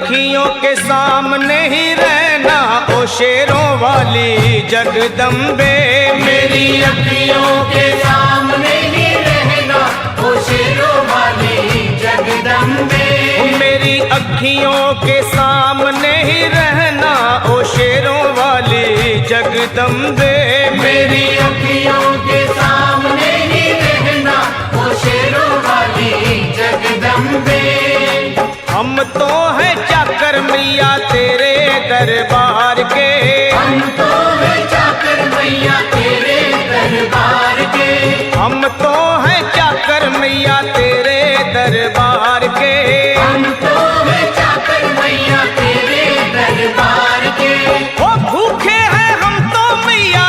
अखियों के सामने ही रहना ओ शेरों वाली जगदम्बे। मेरी अखियों के सामने ही रहना ओ शेरों वाली जगदम्बे। मेरी अखियों के सामने ही रहना ओ शेरों वाली जगदम्बे। मेरी अखियों के सामने ही रहना ओ शेरों वाली जगदम्बे। हम तो हैं चाकर मैया तेरे दरबार के। हम तो हैं चाकर मैया तेरे दरबार के। हम तो हैं चाकर मैया तेरे दरबार के। हम तो हैं चाकर मैया तेरे दरबार के। ओ भूखे हैं हम तो मैया,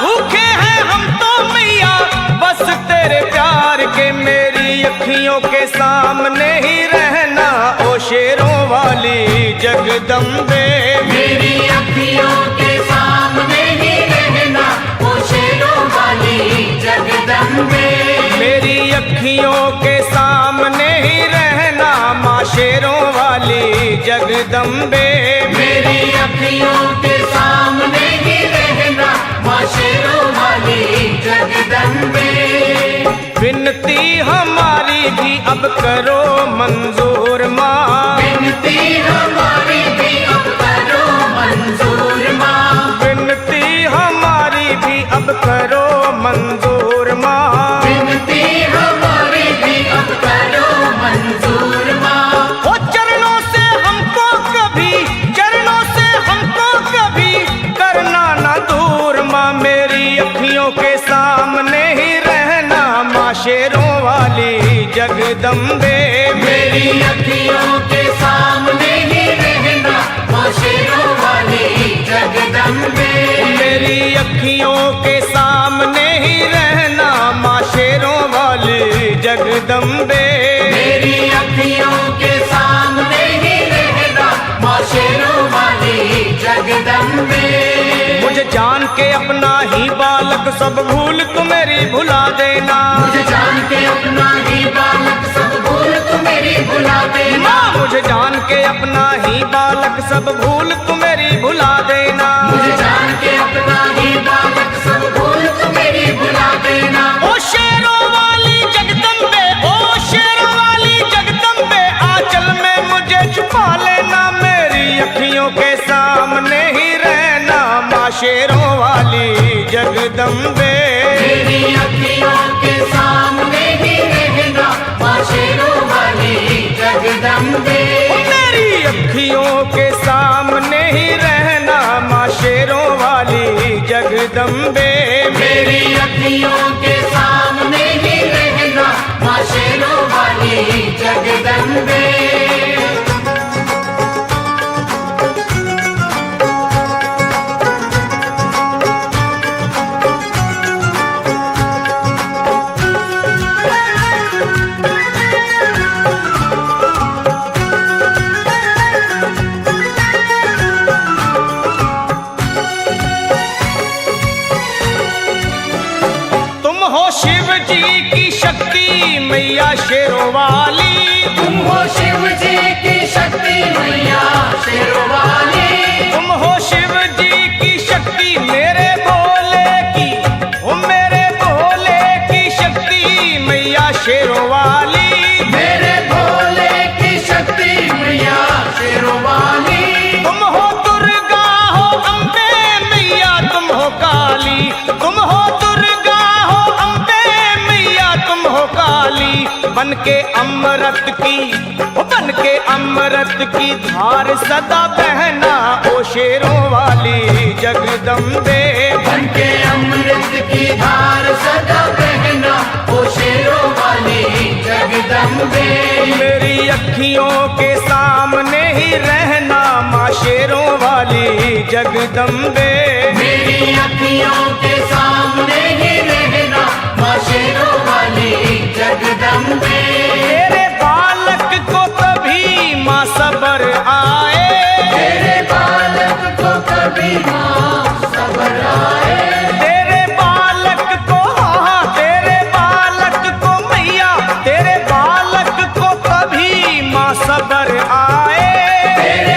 भूखे हैं हम तो मैया बस तेरे प्यार के। मेरी अखियों के सामने ही रहना ओ शेरों वाली जगदम्बे। मेरी अखियों के सामने ही रहना ओ शेरों वाली जगदम्बे। मेरी अखियों के सामने ही रहना माँ शेरों वाली जगदम्बे। मेरी अखियों के सामने ही रहना माँ शेरों वाली जगदम्बे। विनती हमारी भी अब करो मंजूर माँ। विनती हमारी भी अब करो मंजूर माँ। विनती हमारी भी अब करो मंजूर माँ। विनती हमारी भी अब करो मंजूर माँ। ओ चरणों से हमको कभी, चरणों से हमको कभी करना ना दूर माँ। मेरी अखियों के सामने ही रहना माँ शेरों वाली जगदम्बे। मेरी अखियों के सामने ही रहना माँ शेरों वाली जगदम्बे। मेरी अखियों के सामने ही रहना माँ शेरों वाली जगदम्बे। मेरी अखियों के सामने ही रहना माँ शेरों वाली जगदम्बे। मुझे जान के अपना ही बालक सब भूल तू मेरी भुला देना। मुझे जान के अपना ही बालक सब भूल तू मेरी भुला देना। माँ मुझे जान के अपना ही बालक सब भूल तू मेरी भुला देना। मुझे जान के अपना ही बालक सब भूल तू मेरी भुला देना। ओ शेरों वाली जगदम्बे, ओ शेरों वाली जगदम्बे आंचल में मुझे छुपा लेना। मेरी अखियों के सामने ही रहना माँ शेरों वाली जगदम्बे। मेरी अखियों के सामने ही रहना माँ शेरों वाली जगदम्बे। मेरी अखियों के सामने ही रहना माँ शेरों वाली जगदम्बे। मेरी अखियों के सामने ही रहना माँ शेरों वाली जगदम्बे। शिव जी की शक्ति मैया शेरों वाली। तुम हो शिव जी की शक्ति मैया शेरों वाली। तुम हो शिव जी की शक्ति मेरे भोले की, ओ मेरे भोले की शक्ति मैया शेरों वाली। मेरे भोले की शक्ति मैया शेरों वाली। तुम हो दुर्गा हो अम्बे मैया तुम हो काली। तुम हो दुर्गा हो अम्बे मैया तुम हो काली। बन के अमृत की, बन के अमृत की धार सदा बहना ओ शेरों वाली जगदम्बे। बन के अमृत की धार सदा बहना ओ शेरों वाली जगदम्बे। मेरी अखियों के सामने ही रहना माँ शेरों वाली जगदम्बे। मेरी अखियों के सामने ही रहना माँ शेरों वाली जगदम्बे। तेरे बालक को कभी माँ सबर आए। तेरे बालक को कभी माँ सबर आए। तेरे बालक को, हाँ तेरे बालक को मैया, तेरे बालक को कभी माँ सबर आए। तेरे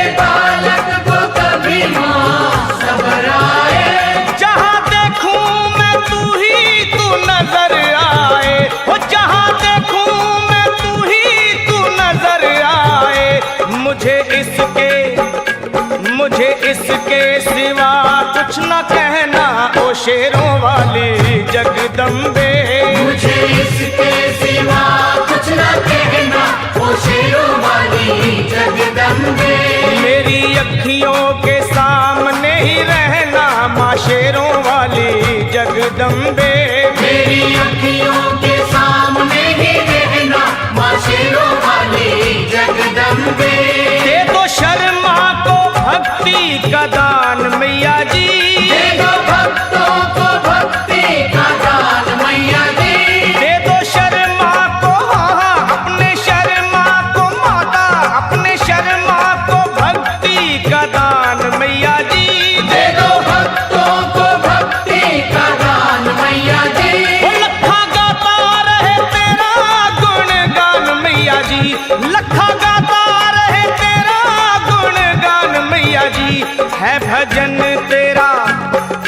भजन तेरा,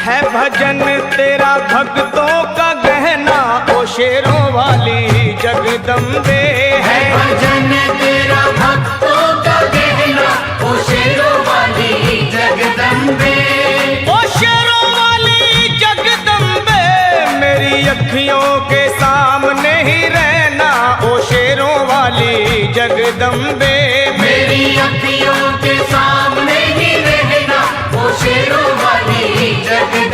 है भजन तेरा भक्तों का गहना, ओ शेरों वाली जगदम्बे है भजन तेरा भक्तों का गहना, ओ शेरों वाली जगदम्बे। ओ शेरों वाली जगदम्बे, मेरी अखियों के सामने ही रहना, ओ शेरों वाली जगदम्बे। मेरी अखियों के सामने ही रहना, ओ शेरों वाली जगदम्बे।